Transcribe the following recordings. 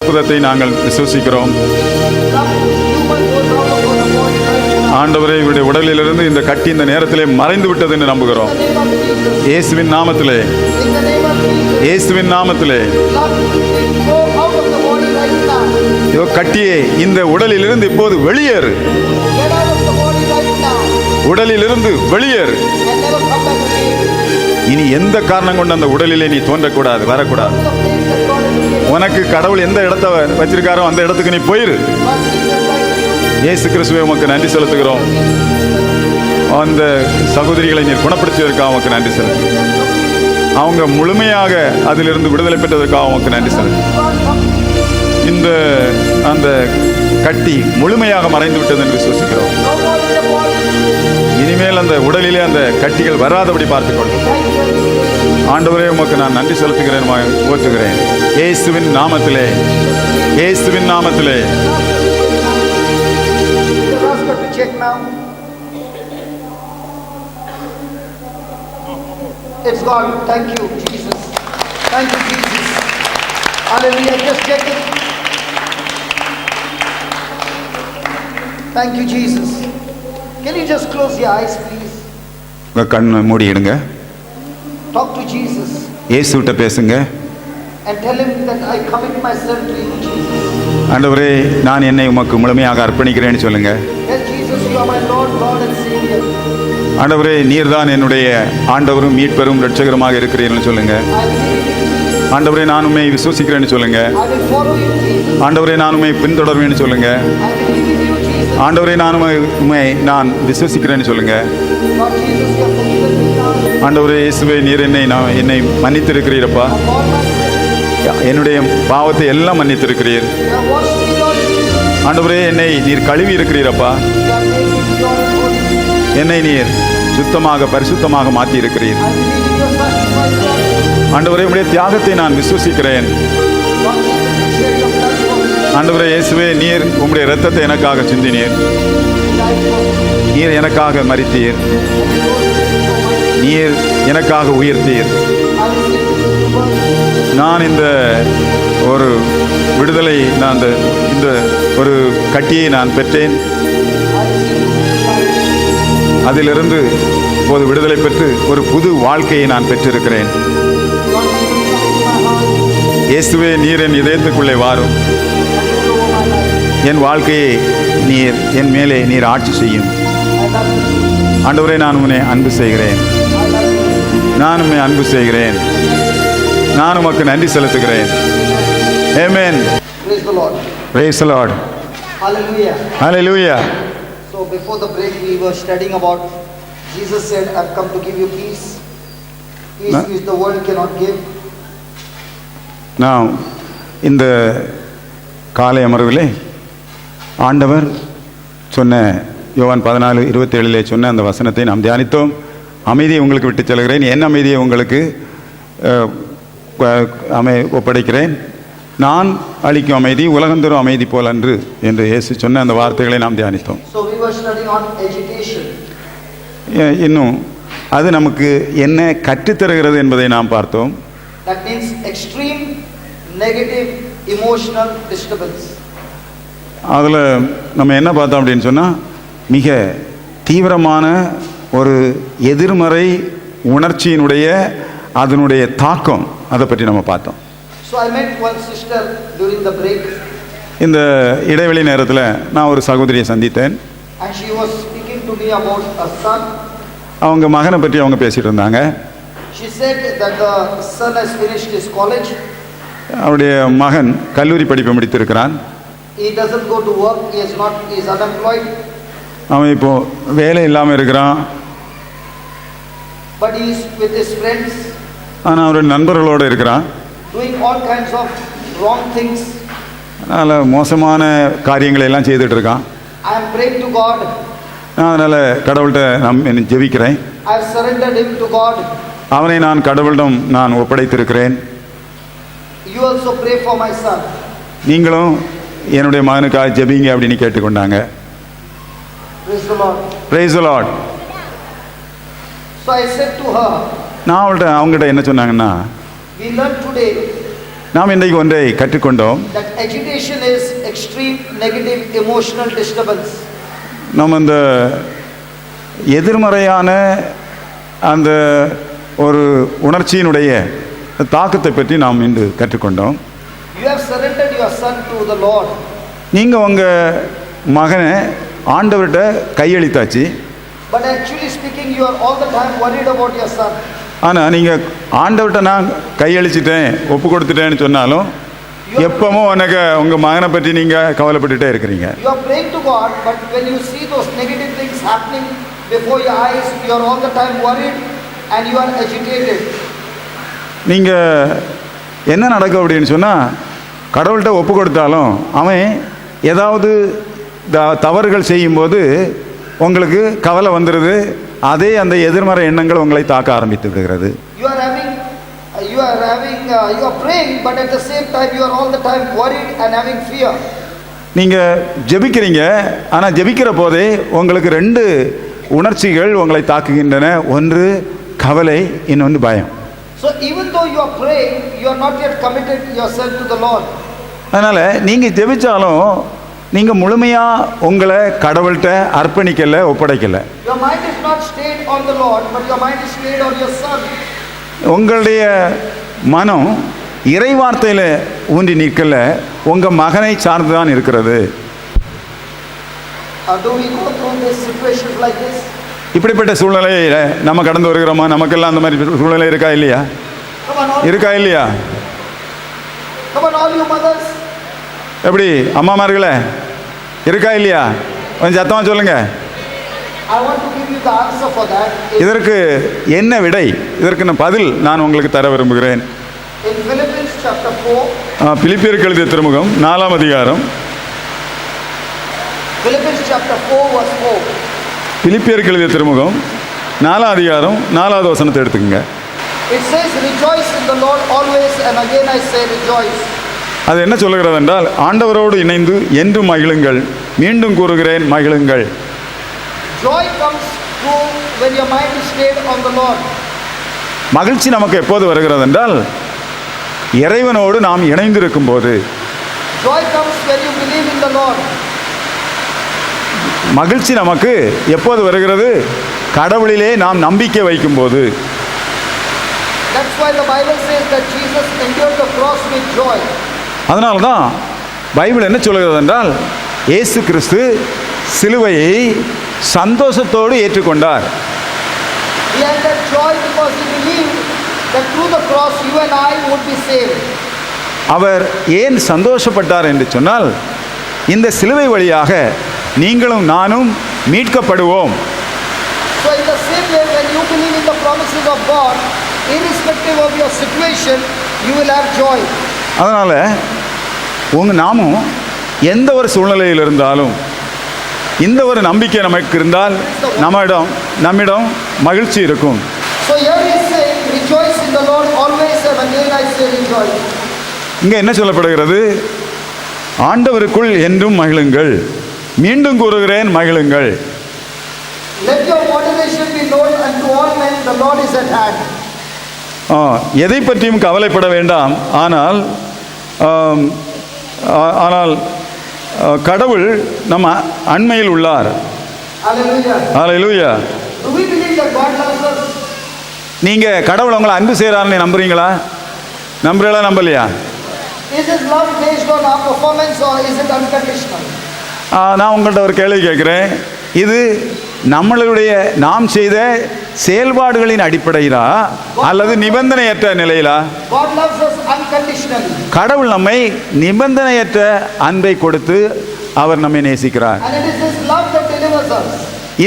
அற்புதத்தை நாங்கள் விசுவசிக்கிறோம். ஆண்டவரே, இவருடைய உடலிலிருந்து இந்த கட்டி இந்த நேரத்திலே மறைந்து விட்டது என்று நம்புகிறோம். இயேசுவின் நாமத்திலே, இயேசுவின் நாமத்திலே கட்டியே இந்த உடலிலிருந்து இப்போது வெளியேறு, உடலிலிருந்து வெளியேறு. இனி எந்த காரணம் கொண்டு அந்த உடலிலே நீ தோன்றக்கூடாது, வரக்கூடாது. உனக்கு கடவுள் எந்த இடத்த வச்சிருக்காரோ அந்த இடத்துக்கு நீ போயிரு. இயேசு கிறிஸ்துவே, உமக்கு நன்றி செலுத்துகிறோம். அந்த சகோதரிகளை நீர் குணப்படுத்தியதற்காக உமக்கு நன்றி செலுத்து. அவங்க முழுமையாக அதிலிருந்து விடுதலை பெற்றதற்காக உமக்கு நன்றி செலுத்து. இந்த அந்த கட்டி முழுமையாக மறைந்து விட்டது என்று விசுவசிக்கிறோம். இனிமேல் அந்த உடலிலே அந்த கட்டிகள் வராதபடி பார்த்துக்கொள்ளும். ஆண்டவரே, உமக்கு நான் நன்றி செலுத்துகிறேன், போற்றுகிறேன். இயேசுவின் நாமத்திலே, இயேசுவின் நாமத்திலே. It's God. Thank you, Jesus. Thank you, Jesus. Hallelujah. Just check it. Thank you, Jesus. Can you just close your eyes, please? உங்க கண்ணை மூடிடுங்க. Talk to Jesus. இயேசுவிட்ட பேசுங்க. And tell him that I commit myself to you, Jesus. ஆண்டவரே, நான் என்னை உமக்கு முழுமையாக அர்ப்பணிக்கிறேன்னு சொல்லுங்க. Yes, Jesus, you are my Lord, God and Savior. ஆண்டவரே, நீர்தான் என்னுடைய ஆண்டவரும் மீட்பரும் இரட்சகருமாக இருக்கிறீர்கள் சொல்லுங்க. ஆண்டவரே, நான் உம்மை விசுவசிக்கிறேன்னு சொல்லுங்க. ஆண்டவரே, நான் உம்மை பின்தொடர்வேன்னு சொல்லுங்க. ஆண்டவரே, நான் உம்மை நான் விசுவசிக்கிறேன்னு சொல்லுங்க. ஆண்டவரே இயேசுவே, நீர் என்னை மன்னித்திருக்கிறீரப்பா. என்னுடைய பாவத்தை எல்லாம் மன்னித்திருக்கிறீர். ஆண்டவரே, என்னை நீர் கழுவி இருக்கிறீரப்பா. என்னை நீர் சுத்தமாக பரிசுத்தமாக மாற்றி இருக்கிறீர். ஆண்டவரே, உம்முடைய தியாகத்தை நான் விசுவசிக்கிறேன். ஆண்டவரே இயேசுவே, நீர் உம்முடைய இரத்தத்தை எனக்காக சிந்தினீர். நீர் எனக்காக மரித்தீர். நீர் எனக்காக உயிர்த்தீர். நான் இந்த ஒரு விடுதலை, நான் இந்த ஒரு கட்டியை நான் பெற்றேன். அதிலிருந்து இப்போது விடுதலை பெற்று ஒரு புது வாழ்க்கையை நான் பெற்றிருக்கிறேன். இயேசுவே, நீர் என் இதயத்துக்குள்ளே வாரும். என் வாழ்க்கையை நீர் என் மேலே நீர் ஆட்சி செய்யும். ஆண்டவரே, நான் உன்னை அன்பு செய்கிறேன். நான் உம்மை அன்பு செய்கிறேன். நான் உமக்கு நன்றி செலுத்துகிறேன். ஆமென். Praise the Lord. Praise the Lord. Hallelujah. Hallelujah. So before the break we were studying about Jesus said, I've come to give you peace. Peace which the world cannot give. Now, இந்த காலை அமர்விலே ஆண்டவர் சொன்ன யோவான் 14:27 சொன்ன அந்த வசனத்தை நாம் தியானித்தோம். அமைதியை உங்களுக்கு விட்டு செல்கிறேன், என் அமைதியை உங்களுக்கு ஒப்படைக்கிறேன். நான் அளிக்கும் அமைதி உலகம் தரும் அமைதி போல் அன்று என்று இயேசு சொன்ன அந்த வார்த்தைகளை நாம் தியானித்தோம். So we were studying on agitation. இன்னும் அது நமக்கு என்ன கற்றுத்தருகிறது என்பதை நாம் பார்த்தோம். That means extreme negative emotional disturbance. அதில் நம்ம என்ன பார்த்தோம் அப்படின்னு சொன்னால், மிக தீவிரமான ஒரு எதிர்மறை உணர்ச்சியினுடைய அதனுடைய தாக்கம், அதை பற்றி நம்ம பார்த்தோம். So I met one sister during the break. இந்த இடைவெளி நேரத்தில் நான் ஒரு சகோதரியை சந்தித்தேன். And she was speaking to me about a son. அவங்க மகனை பற்றி அவங்க பேசிட்டு இருந்தாங்க. She said that the son has finished his college. அவருடைய மகன் கல்லூரி படிப்பை முடித்திருக்கிறான். He doesn't go to work. He is unemployed. அவன் இப்போ வேலை இல்லாமல் இருக்கிறான். But he is with his friends. ஆனால் அவருடைய நண்பர்களோடு இருக்கிறான். Doing all kinds of wrong things. அதனால் மோசமான காரியங்களை எல்லாம் செய்துட்டு இருக்கான். I am praying to God. நான் அதனால் கடவுள்கிட்ட நான் ஜெபிக்கிறேன். I have surrendered him to God. அவனை நான் கடவுளிடம் நான் ஒப்படைத்திருக்கிறேன். You also pray for my son. நீங்களும் என்னுடைய மகனுக்காக ஜெபிங்க அப்படின்னு கேட்டுக்கொண்டாங்க. Praise the Lord. Praise the Lord. So I said to her, நான் அவங்ககிட்ட என்ன சொன்னாங்கன்னா, we learned today நாம் இன்றைக்கு ஒன்றை கற்றுக்கொண்டோம். that agitation is extreme negative emotional disturbance. நம்ம இந்த எதிர்மறையான அந்த ஒரு உணர்ச்சியினுடைய தாக்கத்தை பற்றி நாம் இன்று கற்றுக்கொண்டோம். You have surrendered your son to the Lord. நீங்கள் உங்கள் மகனை ஆண்டவர்கிட்ட கையளித்தாச்சு. But actually speaking, you are all the time worried about your son. ஆனால் நீங்கள் ஆண்டவர்கிட்ட நான் கையளிச்சிட்டேன், ஒப்பு கொடுத்துட்டேன்னு சொன்னாலும் எப்பவும் உனக்கு உங்கள் மகனை பற்றி நீங்கள் கவலைப்பட்டுட்டே இருக்கிறீங்க. You are praying to God, but when you see those negative things happening before your eyes, you are all the time worried and you are agitated. நீங்கள் என்ன நடக்கும் அப்படின்னு சொன்னால், கடவுள்கிட்ட ஒப்பு கொடுத்தாலும் அவன் ஏதாவது தவறுகள் செய்யும்போது உங்களுக்கு கவலை வந்துடுது. அதே அந்த எதிர்மறை எண்ணங்கள் உங்களை தாக்க ஆரம்பித்து விடுகிறது. You are praying, but at the same time you are all the time worried and having fear. நீங்கள் ஜெபிக்கிறீங்க, ஆனால் ஜெபிக்கிற போதே உங்களுக்கு ரெண்டு உணர்ச்சிகள் உங்களை தாக்குகின்றன. ஒன்று கவலை, இன்னொன்று பயம். So even though you are praying, you are not yet committed yourself to the Lord. அதனால் நீங்கள் ஜெபிச்சாலும் நீங்கள் முழுமையாக உங்களை கடவுள்கிட்ட அர்ப்பணிக்கலை, ஒப்படைக்கலை. Your mind is not stayed on the Lord, but your mind is stayed on your son. உங்களுடைய மனம் இறைவார்த்தையில் ஊன்றி நிற்கல, உங்கள் மகனை சார்ந்து தான் இருக்கிறது. Do we go through this situations like this? இப்படிப்பட்ட சூழ்நிலையில் நம்ம கடந்து வருகிறோமா? நமக்கெல்லாம் அந்த மாதிரி சூழ்நிலை இருக்கா இல்லையா? Come on, all, இருக்கா இல்லையா? come on, all you mothers. எப்படி அம்மாமார்களே, இருக்கா இல்லையா? கொஞ்சம் சத்தமாக சொல்லுங்க. I want to give you the answer for that. இதற்கு என்ன விடை, இதற்கு நான் பதில் நான் உங்களுக்கு தர விரும்புகிறேன். In Philippians chapter 4. பிலிப்பியருக்கு எழுதிய திருமுகம் 4ஆம் அதிகாரம். Philippians chapter 4 verse 4. பிலிப்பியருக்கு எழுதிய திருமுகம் 4ஆம் அதிகாரம் 4வது வசனத்தை எடுத்துக்கங்க. It says, rejoice in the Lord always, and again I say rejoice. அது என்ன சொல்லுகிறது என்றால், ஆண்டவரோடு இணைந்து என்றும் மகிழுங்கள், மீண்டும் கூறுகிறேன் மகிழுங்கள். Joy comes through when your mind is stayed on the Lord. மகிழ்ச்சி நமக்கு எப்போது வருகிறது என்றால், இறைவனோடு நாம் இணைந்திருக்கும் போது. Joy comes when you believe in the Lord. மகிழ்ச்சி நமக்கு எப்போது வருகிறது? கடவுளிலே நாம் நம்பிக்கை வைக்கும் போது. That's why the Bible says that Jesus endured the cross with joy. அதனால தான் பைபிள் என்ன சொல்கிறது என்றால், இயேசு கிறிஸ்து சிலுவையை சந்தோஷத்தோடு ஏற்றுக்கொண்டார். He had that joy because he believed that through the cross you and I would be saved. அவர் ஏன் சந்தோஷப்பட்டார் என்று சொன்னால், இந்த சிலுவை வழியாக நீங்களும் நானும் மீட்கப்படுவோம். So in the same way, when you believe in the promises of God, irrespective of your situation, you will have joy. அதனால் நாமும் எந்த ஒரு சூழ்நிலையில் இருந்தாலும் இந்த ஒரு நம்பிக்கை நமக்கு இருந்தால் நம்மிடம் மகிழ்ச்சி இருக்கும். So here he is saying, rejoice in the Lord always, and again I say rejoice. இங்கே என்ன சொல்லப்படுகிறது? ஆண்டவருக்குள் என்றும் மகிழுங்கள், மீண்டும் கூறுகிறேன் மகிழுங்கள். Let your moderation be known unto all men, the Lord is at hand. எதை பற்றியும் கவலைப்பட வேண்டாம், ஆனால் கடவுள் நம்ம அண்மையில் உள்ளார். Hallelujah. Hallelujah. Do we believe that God loves us? நீங்க கடவுள் உங்களை அன்பு செய்கிறார்னு நம்புறீங்களா? நம்புறீங்களா, நம்பலையா? Is his love based on our performance or is it unconditional? நான் உங்கள்கிட்ட ஒரு கேள்வி கேட்குறேன். இது நாம் செய்த செயல்பாடுகளின் அடிப்படையிலா அல்லது நிபந்தனையற்ற நிலையிலா? God loves us unconditionally. கடவுள் நம்மை நிபந்தனையற்ற அன்பை கொடுத்து அவர் நம்மை நேசிக்கிறார். And it is his love that delivers us.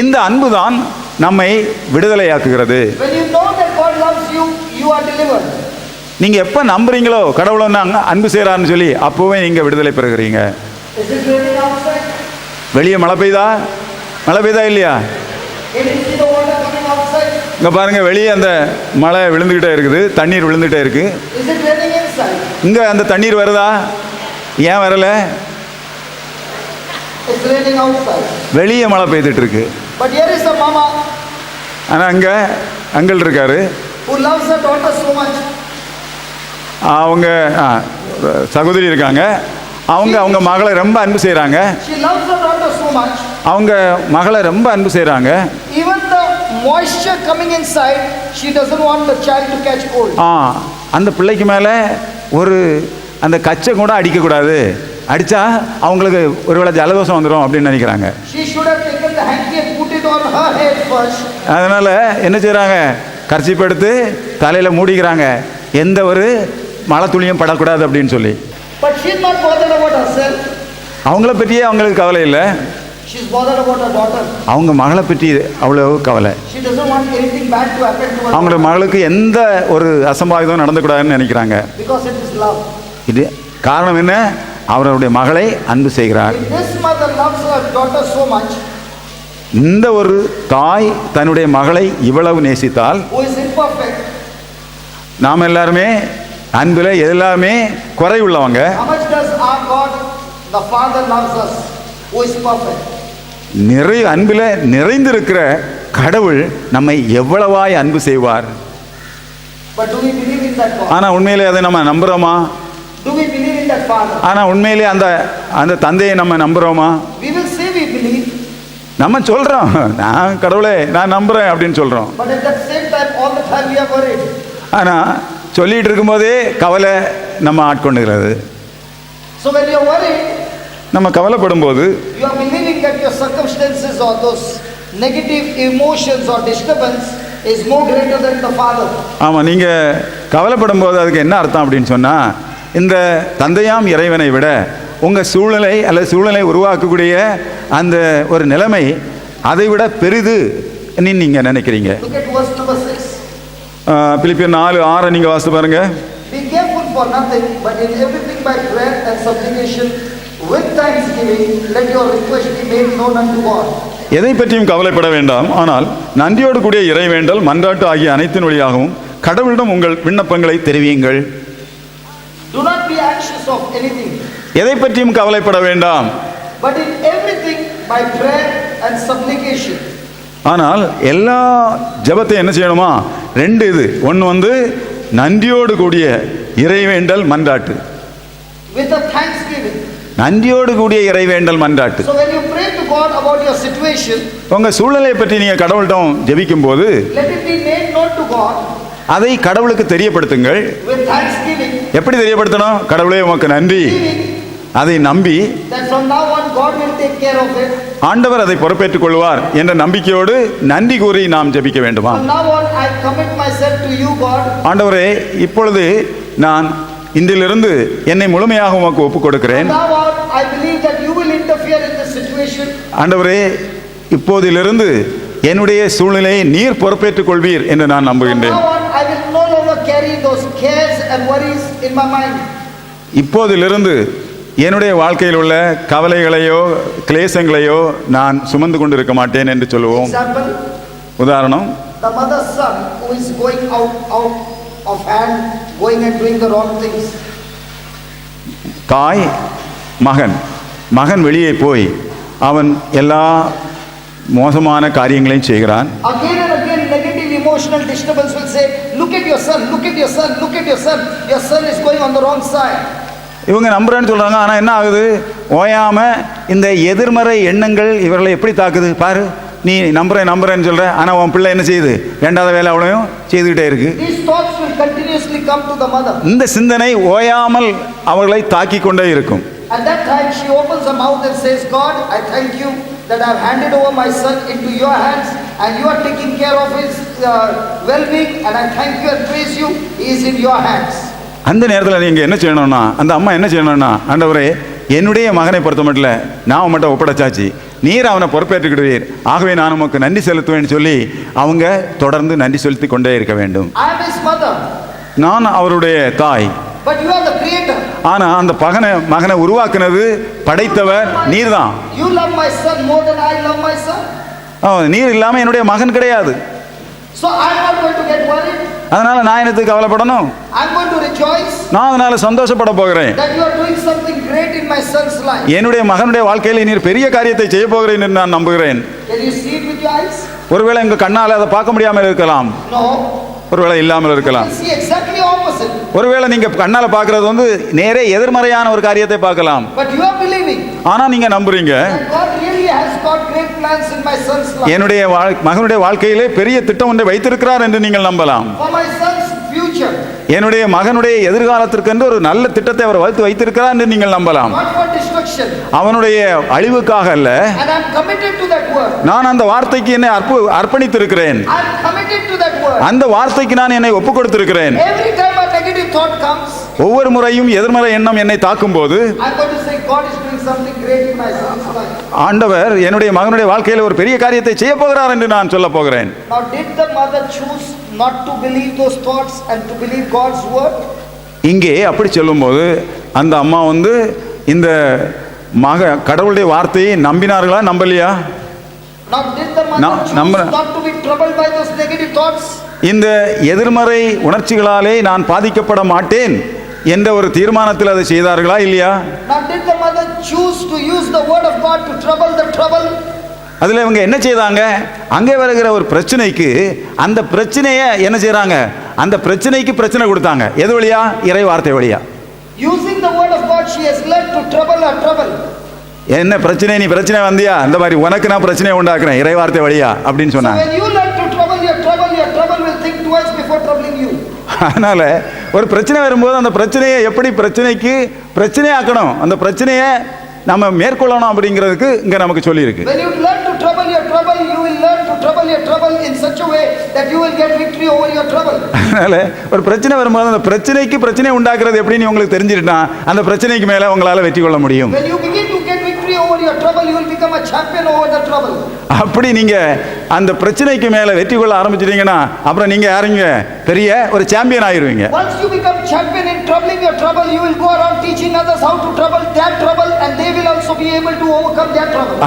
இந்த அன்பு தான் நம்மை விடுதலையாக்குகிறது. When you know that God loves you, you are delivered. நீங்க எப்ப நம்புறீங்களோ கடவுள் அன்பு செய்கிறார்னு சொல்லி, அப்போவே நீங்க விடுதலை பெறுகிறீங்க. Is it raining outside? வெளியே மழை பெய்தா இல்லையா? Can you see the water coming outside? இங்க பாருங்க, வெளியே அந்த மழை விழுந்துகிட்டே இருக்குது, தண்ணீர் விழுந்துகிட்டே இருக்கு. Is it raining inside? இங்க அந்த தண்ணீர் வருதா? ஏன் வரல? It's raining outside. வெளியே மழை பெய்துட்டு இருக்கு. But here is a mama ஆனா அங்க அங்கிள் இருக்காரு, who loves her daughter so much. அவங்க சகோதரி இருக்காங்க. அவங்க மகளை ரொம்ப அன்பு செய்கிறாங்க. She loves her daughter so much. அவங்க மகளை ரொம்ப அன்பு செய்கிறாங்க. Even the moisture coming inside, she doesn't want the child to catch cold. அந்த பிள்ளைக்கு மேலே ஒரு அந்த கச்சை கூட அடிக்கக்கூடாது, அடித்தா அவங்களுக்கு ஒருவேளை ஜலதோஷம் வந்துடும் அப்படின்னு நினைக்கிறாங்க. She should have taken the hanky and put it on her head first. அதனால் என்ன செய்கிறாங்க, கர்ச்சீப் எடுத்து தலையில் மூடிக்கிறாங்க, எந்த ஒரு மழை துளியும் படக்கூடாது அப்படின்னு சொல்லி. But she's not bothered about herself. அவங்கள பற்றியே அவங்களுக்கு கவலை இல்லை. She's bothered about her daughter. அவங்க மகளை பற்றி அவ்வளோ கவலை. She doesn't want anything bad to happen to her. அவங்களோட மகளுக்கு எந்த ஒரு அசம்பாவிதம் நடந்துக்கூடாதுன்னு நினைக்கிறாங்க. Because it is love. இது காரணம் என்ன, அவருடைய மகளை அன்பு செய்கிறார். If this mother loves her daughter so much, இந்த ஒரு தாய் தன்னுடைய மகளை இவ்வளவு நேசித்தால், who is imperfect, நாம் எல்லாருமே அன்பில் எல்லாமே குறை உள்ளவங்க. how much does our God, the Father, loves us, who is perfect? அன்பில் நிறைந்திருக்கிற கடவுள் நம்மை எவ்வளவாய் அன்பு செய்வார். But do we believe in that God? ஆனால் உண்மையிலே அதை நம்ம நம்புகிறோமா? Do we believe in that Father? ஆனால் உண்மையிலே அந்த தந்தையை நம்ம நம்புகிறோமா? We will say we believe. நம்ம சொல்கிறோம், நான் கடவுளை நான் நம்புகிறேன் அப்படின்னு சொல்கிறோம். But at that same time, all the time we are worried. ஆனால் சொல்லிகிட்டு இருக்கும்போதே கவலை நம்ம ஆட்கொண்டுகிறது. So when you are worried, நம்ம கவலைப்படும் போது you are believing that your circumstances or those negative emotions or disturbance is more greater than the Father. ஆமாம், நீங்கள் கவலைப்படும் போது அதுக்கு என்ன அர்த்தம் அப்படின்னு சொன்னால், இந்த தந்தையாம் இறைவனை விட உங்கள் சூழ்நிலை அல்லது சூழ்நிலை உருவாக்கக்கூடிய அந்த ஒரு நிலைமை அதை விட பெரிது நீங்கள் நினைக்கிறீங்க. Look at verse number 6. பிலிப்பியர் 4:6 நீங்கள் வாசித்து பாருங்க. Be careful for nothing, but in everything by prayer and supplication with thanksgiving let your request be made known unto God. எதை பற்றியும் கவலைப்பட வேண்டாம், ஆனால் நன்றியோடு கூடிய இறைவேண்டல் மன்றாட்டு ஆகிய அனைத்தின் வழியாகவும் கடவுளிடம் உங்கள் விண்ணப்பங்களை தெரிவியுங்கள். Do not be anxious of anything, எதை பற்றியும் கவலைப்பட வேண்டாம், but in everything by prayer and supplication. ஆனால் எல்லா ஜெபத்தையும் என்ன செய்யணுமா, 2 இது. ஒன்று நன்றியோடு கூடிய இறைவேண்டல் மன்றாட்டு. With a thanksgiving. நன்றியோடு கூடிய இறைவேண்டல் மன்றாட்டு. So when you pray to God about your situation, உங்க சூழ்நிலையை பற்றி நீங்க கடவுளிடம் ஜெபிக்கும் போது let it be made known to God. அதை கடவுளுக்கு தெரியப்படுத்துங்கள். With thanksgiving. எப்படி தெரியப்படுத்தணும்? கடவுளே உமக்கு நன்றி. அதை நம்பி that from now on God will take care of it. ஆண்டவர் அதை பொறுப்பேற்றுக் கொள்வார் என்ற நம்பிக்கையோடு நன்றி கூறி நாம் ஜெபிக்க வேண்டுமா? From now on I commit myself to you God. ஆண்டவரே, இப்பொழுது நான் இன்றிலிருந்து என்னை முழுமையாக உமக்கு ஒப்புக் கொடுக்கிறேன். From now on I believe that you will interfere in this situation. ஆண்டவரே, இப்போதிலிருந்து என்னுடைய சூழ்நிலையை நீர் பொறுப்பேற்றுக் கொள்வீர் என்று நான் நம்புகின்றேன். From now on I will no longer carry those cares and worries in my mind. இப்போதிலிருந்து என்னுடைய வாழ்க்கையில் உள்ள கவலைகளையோ கிளேசங்களையோ நான் சுமந்து கொண்டிருக்க மாட்டேன் என்று சொல்லுவோம். Example, உதாரணம், the mother's son who is going out of hand, going and doing the wrong things. தாய் மகன் வெளியே போய் அவன் எல்லா மோசமான காரியங்களையும் செய்கிறான். Again and again negative emotional disturbance will say, look at your son, look at your son, look at your son. Your son is going on the wrong side. இவங்க நம்புறேன்னு சொல்றாங்க, ஆனால் என்ன ஆகுது, ஓயாம இந்த எதிர்மறை எண்ணங்கள் இவர்களை எப்படி தாக்குது பாரு. நீ நம்புறேன்னு சொல்ற, ஆனால் உன் பிள்ளை என்ன செய்யுது, வேண்டாத வேலை அவ்வளோயும் செய்துக்கிட்டே இருக்கு. These thoughts will continuously come to the mother. இந்த சிந்தனை ஓயாமல் அவர்களை தாக்கி கொண்டே இருக்கும். At that time she opens her mouth and says, God, I thank you that I have handed over my son into your hands and you are taking care of his well-being, and I thank you and praise you, he is in your hands. அந்த நேரத்தில் நீங்கள் என்ன செய்யணும்னா, அந்த அம்மா என்ன செய்யணும்னா, ஆண்டவரே, என்னுடைய மகனை பொறுத்த மட்டும் நான் உங்கள்கிட்ட ஒப்படைச்சாச்சு, நீர் அவனை பொறுப்பேற்றுக்கிடுவீர், ஆகவே நான் உமக்கு நன்றி செலுத்துவேன்னு சொல்லி அவங்க தொடர்ந்து நன்றி செலுத்தி கொண்டே இருக்க வேண்டும். I am his mother. நான் அவருடைய தாய். But you are the creator. ஆனா அந்த மகனை உருவாக்குனது படைத்தவர் நீர்தான். You love my son more than I love my son. நீர் இல்லாம என்னுடைய மகன் கிடையாது. So I am not going to get worried. அதனால நான் என்னத்துக்கு கவலைப்படணும்? I am going to rejoice. நான் அதனால சந்தோஷப்பட போகிறேன். That you are doing something great in my son's life. என்னுடைய மகனுடைய வாழ்க்கையில நீர் பெரிய காரியத்தை செய்ய போகிறேன் என்று நான் நம்புகிறேன். Can you see it with your eyes? ஒருவேளை உங்க கண்ணால அதை பார்க்க முடியாமல் இருக்கலாம். No. ஒருவேளை இல்லாமல் இருக்கலாம். You can see exactly opposite. ஒருவேளை நீங்க கண்ணால பார்க்கிறது வந்து நேரே எதிர்மறையான ஒரு காரியத்தை பார்க்கலாம். But you are believing ஆனா நீங்க நம்புறீங்க that God really has got great plans in my son's life. என்னுடைய மகனுடைய வாழ்க்கையிலே பெரிய திட்டம் ஒன்றை வைத்திருக்கிறார் என்று நீங்கள் நம்பலாம். For my son's future. என்னுடைய மகனுடைய எதிர்காலத்திற்கென்று ஒரு நல்ல திட்டத்தை அவர் வைத்திருக்கிறார் என்று நீங்கள் நம்பலாம். Not for destruction. அவனுடைய அழிவுக்காக அல்ல. And I am committed to that word. நான் அந்த வார்த்தைக்கு என்னை அர்ப்பணித்திருக்கிறேன். I am committed to that word. அந்த வார்த்தைக்கு நான் என்னை ஒப்புக் கொடுத்திருக்கிறேன். Every time a negative thought comes, ஒவ்வொரு முறையும் எதிர்மறை எண்ணம் என்னை தாக்கும் போது I am going to say God is doing something great in my son's life. ஆண்டவர் என்னுடைய மகனுடைய வாழ்க்கையில் ஒரு பெரிய காரியத்தை செய்ய போகிறார் என்று நான் சொல்ல போகிறேன். Now did the mother choose not to believe those thoughts and to believe God's word? இங்கே அப்படி சொல்லும்போது அந்த அம்மா வந்து இந்த கடவுளுடைய வார்த்தையை நம்பினார்களா நம்பலையா? Now did the mother choose not to be troubled by those negative thoughts? இந்த எதிர்மறை உணர்ச்சிகளாலே நான் பாதிக்கப்பட மாட்டேன் என்ற ஒரு தீர்மானத்தில் அதை செய்தார்களா இல்லையா? Now did the mother choose to use the word of God to trouble the trouble? அதில் இவங்க என்ன செய்தாங்க? அங்கே வருகிற ஒரு பிரச்சனைக்கு அந்த பிரச்சனையை என்ன செய்கிறாங்க? அந்த பிரச்சனைக்கு பிரச்சனை கொடுத்தாங்க. எது வழியா? இறை வார்த்தை வழியா. Using the word of God, she has learned to trouble her trouble. என்ன பிரச்சனை? நீ பிரச்சனை வந்தியா? அந்த மாதிரி உனக்கு நான் பிரச்சனையை உண்டாக்குறேன் இறை வார்த்தை வழியா அப்படின்னு So சொன்னாங்க. when you learn to trouble your trouble will think twice before troubling you. அதனால ஒரு பிரச்சனை வரும்போது அந்த பிரச்சனையை எப்படி பிரச்சனைக்கு பிரச்சனையாக்கணும், அந்த பிரச்சனையை நம்ம மேற்கொள்ளணும் அப்படிங்கிறதுக்கு இங்க நமக்கு சொல்லி இருக்கு. When you learn to trouble your trouble, you will learn to trouble your trouble in such a way that you will get victory over your trouble. அதனால ஒரு பிரச்சனை வரும்போது அந்த பிரச்சனைக்கு பிரச்சனை உண்டாக்குறது எப்படின்னு உங்களுக்கு தெரிஞ்சிருந்தா அந்த பிரச்சனைக்கு மேல உங்களால வெற்றி கொள்ள முடியும். When you begin to get victory over your trouble, you will become a champion over the trouble. அப்படி நீங்க அந்த பிரச்சனைக்கு மேல வெற்றி கொள்ள ஆரம்பிச்சிட்டீங்கன்னா அப்புறம் நீங்க யாருங்க? பெரிய ஒரு champion ஆயிருவீங்க. Once you become champion in troubling your trouble, you will go around teaching others how to trouble their trouble, and they will also be able to overcome their trouble.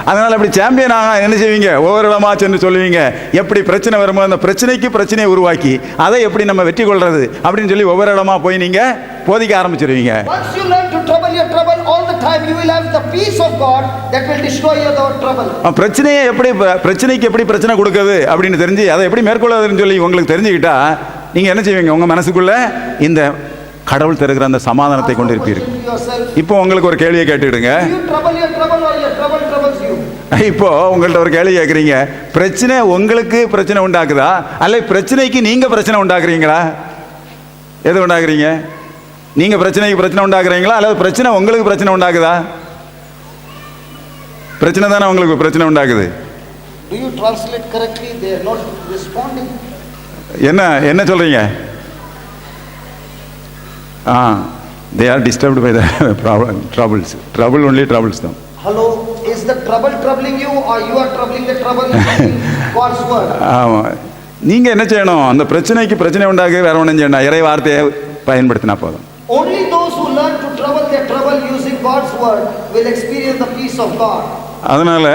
அதனால அப்படி சாம்பியன் ஆக என்ன செய்வீங்க? ஒவ்வொரு இடமா சென்று சொல்லுவீங்க எப்படி பிரச்சனை வரும்போது அந்த பிரச்சனைக்கு பிரச்சனையை உருவாக்கி அதை எப்படி நம்ம வெற்றி கொள்றது அப்படின்னு சொல்லி ஒவ்வொரு இடமா போய் நீங்க போதிக்க ஆரம்பிச்சிருவீங்க. Once you learn to trouble your trouble all the time, you will have the peace of God that will destroy your trouble. பிரச்சனையை எப்படி பிரச்சனைக்கு எப்படி பிரச்சனை கொடுக்குது அப்படின்னு தெரிஞ்சு அதை எப்படி மேற்கொள்வதுன்னு சொல்லி உங்களுக்கு தெரிஞ்சுக்கிட்டா நீங்க என்ன செய்வீங்க? உங்க மனசுக்குள்ள இந்த கடவுள் தருகிற அந்த சமாதானத்தை கொண்டிருப்பீர்கள். இப்போ உங்களுக்கு ஒரு கேள்வியை கேட்டுடுங்க. You trouble your trouble or your trouble troubles you? இப்போ உங்கள்ட்ட ஒரு கேள்வி கேட்குறீங்க. பிரச்சனை உங்களுக்கு பிரச்சனை உண்டாக்குதா அல்ல பிரச்சனைக்கு நீங்க பிரச்சனை உண்டாக்குறீங்களா? எது உண்டாக்குறீங்க? நீங்க பிரச்சனைக்கு பிரச்சனை உண்டாக்குறீங்களா அல்லது பிரச்சனை உங்களுக்கு பிரச்சனை உண்டாக்குதா? பிரச்சனை தானே உங்களுக்கு பிரச்சனை உண்டாக்குது. Do you translate correctly? They are not responding. என்ன சொல்றீங்க? They are disturbed by the troubles. Trouble only troubles them. Hello, is the trouble troubling you or you are troubling the trouble using God's word? ஆமா. நீங்க என்ன செய்யணும்? அந்த பிரச்சனைக்கு பிரச்சனை உண்டாக வேற ஒன்றும் செய்யணும். இறை வார்த்தையை பயன்படுத்தினா போதும். Only those who learn to trouble their trouble using God's word will experience the peace of God. அதனால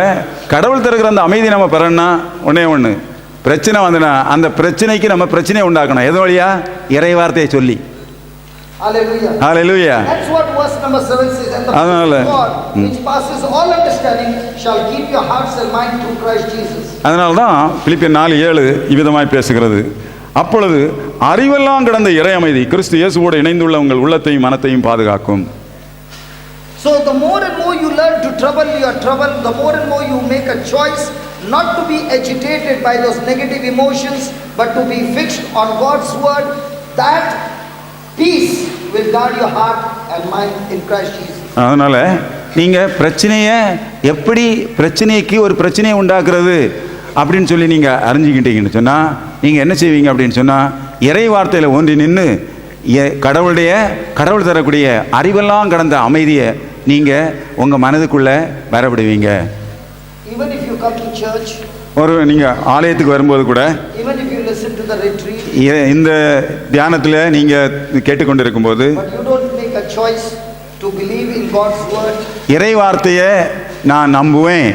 கடவுள் தருகிற அந்த அமைதி நம்ம பெறணும்னா ஒண்ணு பிரச்சனை வந்துனா அந்த பிரச்சனைக்கு நம்ம பிரச்சனையை உண்டாக்கணும். எது வழியா? இறை வார்த்தையை சொல்லி. Hallelujah. Hallelujah. That's what verse number 7 says. And the peace of God, which passes all understanding, shall keep your hearts and mind through Christ Jesus. அதனால தான் பிலிப்பியர் 4:7 இவ்விதமாய் பேசுகிறது. அப்பொழுது அறிவெல்லாம் கடந்த இறை அமைதி கிறிஸ்து இயேசுவோடு இணைந்துள்ள உங்கள் உள்ளத்தையும் மனத்தையும் பாதுகாக்கும். So the more and more you learn to trouble your trouble, the more and more you make a choice not to be agitated by those negative emotions, but to be fixed on God's word. That peace will guard your heart and mind in Christ Jesus. அதனால நீங்க பிரச்சனையை எப்படி பிரச்சனைக்கு ஒரு பிரச்சனையை உண்டாக்குறது அப்படின்னு சொல்லி நீங்க அறிஞ்சுக்கிட்டீங்கன்னு சொன்னா நீங்க என்ன செய்வீங்க அப்படின்னு சொன்னா இறை வார்த்தையில ஒன்றி நின்று கடவுள் தரக்கூடிய அறிவெல்லாம் கடந்த அமைதியை நீங்க உங்க மனதுக்குள்ள வரவிடுவீங்க. Even if you come to church, ஒரு நீங்க ஆலயத்துக்கு வரும்போது கூட even if you listen to the retreat, இந்த தியானத்துல நீங்க கேட்டுக்கொண்டிருக்கும் போது but you don't make a choice to believe in God's word, இறை வார்த்தையை நான் நம்புவேன்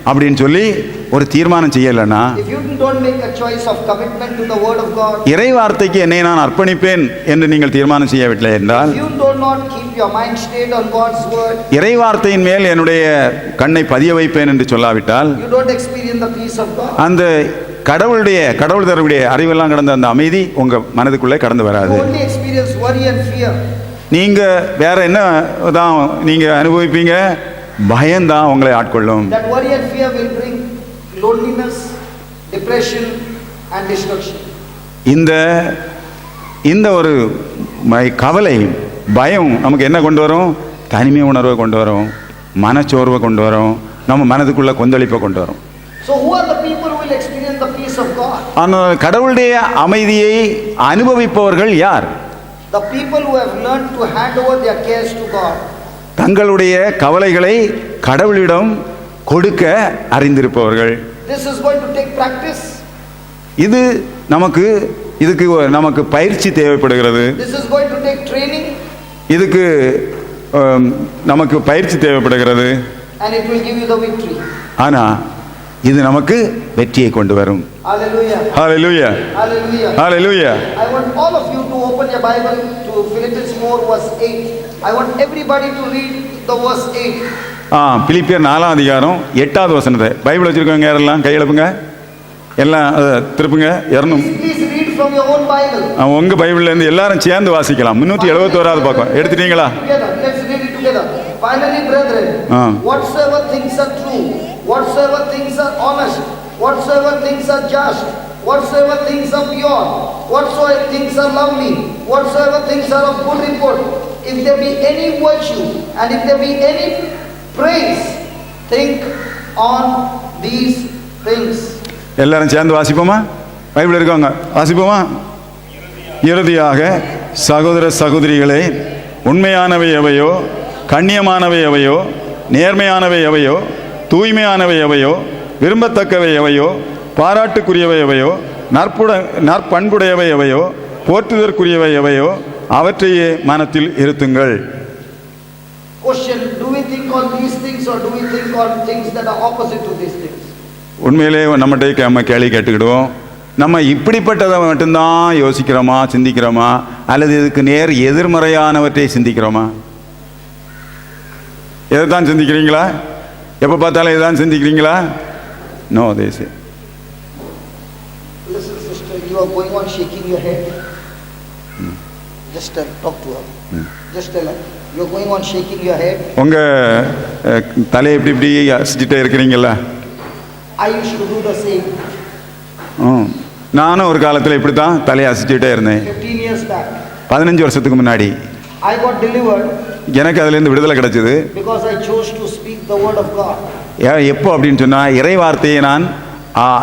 அப்படின்னு சொல்லி ஒரு தீர்மானம் செய்யலைன்னா, if you don't make a choice of commitment to the word of God, இறை வார்த்தைக்கு என்னை நான் அர்ப்பணிப்பேன் என்று நீங்கள் தீர்மானம் செய்யவில்லை என்றால், if you do not keep your mind stayed on God's word, இறை வார்த்தையின் மேல் என்னுடைய கண்ணை பதிய வைப்பேன் என்று சொல்லாவிட்டால், you don't experience the peace of God. அந்த கடவுள் தரக்கூடிய அறிவெல்லாம் கடந்த அந்த அமைதி உங்க மனதுக்குள்ளே கடந்து You வராது. only experience worry and fear. நீங்க வேற என்ன தான் நீங்க அனுபவிப்பீங்க? பயம்தான் உங்களை ஆட்கொள்ளும். That worry and fear will bring loneliness, depression and destruction. இந்த ஒரு கவலை பயம் நமக்கு என்ன கொண்டு வரும்? தனிமை உணர்வை கொண்டு வரும், மனச்சோர்வை கொண்டு வரும், நம்ம மனதுக்குள்ள கொந்தளிப்பை கொண்டு வரும். So who are the people who will experience the peace of God? ஆனால் கடவுளுடைய அமைதியை அனுபவிப்பவர்கள் யார்? The people who have learned to hand over their cares to God. தங்களுடைய கவலைகளை கடவுளிடம் கொடுக்க அறிந்திருப்பவர்கள். This is going to take practice. இதுக்கு நமக்கு பயிற்சி தேவைப்படுகிறது. This is going to take training. இதுக்கு நமக்கு பயிற்சி தேவைப்படுகிறது. And it will give you the victory. ஆனா இது நமக்கு வெற்றியை கொண்டு வரும். Hallelujah. Hallelujah. Hallelujah. Hallelujah. I want all of you to open your Bible to Philippians 4 verse 8. I want everybody to read the verse 8. பிலிப்பியர் 4ஆம் அதிகாரம் 8வது வசனத்தை பைபிள் வச்சிருக்கவங்க யாரெல்லாம் கை எழுப்புங்க, எல்லாம் திருப்புங்க. Please read from your own Bible. உங்க பைபிள்ல இருந்து எல்லாரும் சேர்ந்து வாசிக்கலாம். 371வது பக்கம் எடுத்துட்டீங்களா? Together, let's read it together. Finally, brethren, whatsoever things are true, whatsoever things are honest, whatsoever things are just, whatsoever things are pure, whatsoever things are lovely, whatsoever things are of good report, if there be any virtue and if there be any praise, think on these things. எல்லாரும் சேர்ந்து வாசிப்போமா? Bible இருக்காங்க, வாசிப்போமா? இறுதியாக சகோதர சகோதரிகளே, உண்மையானவை எவையோ, கண்ணியமானவை எவையோ, நேர்மையானவை எவையோ, தூய்மையானவை எவையோ, விரும்பத்தக்கவை எவையோ, பாராட்டுக்குரியவை எவையோ, நற்பண்புடையவை எவையோ, போற்றுதற்குரியவை எவையோ, அவற்றையே மனத்தில் இருத்துங்கள். Question: do we think on these things or do we think on things that are opposite to these things? உண்மையிலே நம்மகிட்ட நம்ம கேள்வி கேட்டுக்கிடுவோம். நம்ம இப்படிப்பட்டதை மட்டும்தான் யோசிக்கிறோமா, சிந்திக்கிறோமா, அல்லது இதுக்கு நேர் எதிர்மறையானவற்றை சிந்திக்கிறோமா? எதைத்தான் சிந்திக்கிறீங்களா? எப்போ பார்த்தாலும் இதான் சிந்திக்கிறீங்களா? நோ, தேசி. Listen, sister, you are going on shaking your head. Just talk to her. Just tell her. You are going on shaking your head. உங்க தலையை இப்படி அசிச்சுட்டே இருக்கிறீங்களா? I used to do the same. நானும் ஒரு காலத்தில் இப்படி தான் தலையை அசிச்சுட்டே இருந்தேன். 15 years back. 15 வருஷத்துக்கு முன்னாடி I got delivered. எனக்கு அதுலேருந்து விடுதலை கிடைச்சது. Because I chose to speak the word of God. எப்போ அப்படின்னு சொன்னா, இறை வார்த்தையை நான்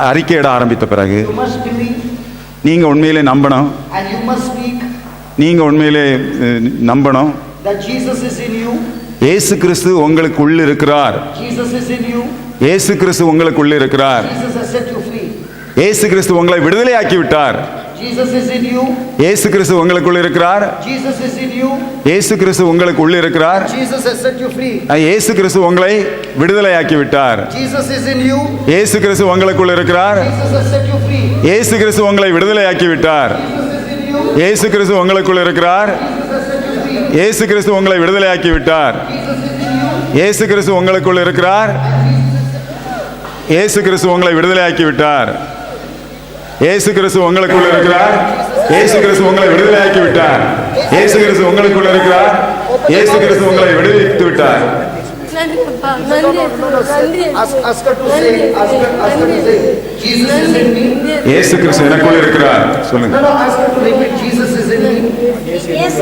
அறிக்கையிட ஆரம்பித்த பிறகு. You must believe. நீங்க உண்மையிலே நம்பணும். And you must speak. நீங்க உண்மையிலே நம்பணும். That Jesus is in you. இயேசு கிறிஸ்து உங்களுக்குள்ள இருக்கிறார். Jesus is in you. இயேசு கிறிஸ்து உங்களுக்குள்ள இருக்கிறார். Jesus has set you free. இயேசு கிறிஸ்து உங்களை விடுதலையாக்கி விட்டார். Jesus is in you. இயேசு கிறிஸ்து உங்களுக்குள்ள இருக்கிறார். Jesus is in you. இயேசு கிறிஸ்து உங்களுக்குள்ள இருக்கிறார். Jesus has set you free. இயேசு கிறிஸ்து உங்களை விடுதலையாக்கி விட்டார். Jesus is in you. இயேசு கிறிஸ்து உங்களுக்குள்ள இருக்கிறார். Jesus has set you free. இயேசு கிறிஸ்து உங்களை விடுதலையாக்கி விட்டார். இயேசு கிறிஸ்து உங்களுக்குள்ள இருக்கிறார். இயேசு கிறிஸ்து உங்களை விடுதலையாக்கி விட்டார். இயேசு கிறிஸ்து உங்களுக்குள்ள இருக்கிறார். இயேசு கிறிஸ்து உங்களை விடுதலையாக்கி விட்டார். இயேசு கிறிஸ்து உங்களுக்குள்ள இருக்கிறார். இயேசு கிறிஸ்து உங்களை விடுதலையாக்கி விட்டார். இயேசு கிறிஸ்து உங்களுக்குள்ள இருக்கிறார். இயேசு கிறிஸ்து உங்களை விடுவித்து விட்டார். Ask her to say, Jesus is in me. இயேசு கிறிஸ்து எனக்குள்ள இருக்கிறார். சொல்லுங்க. No, ask her to repeat, Jesus is in me. Yes,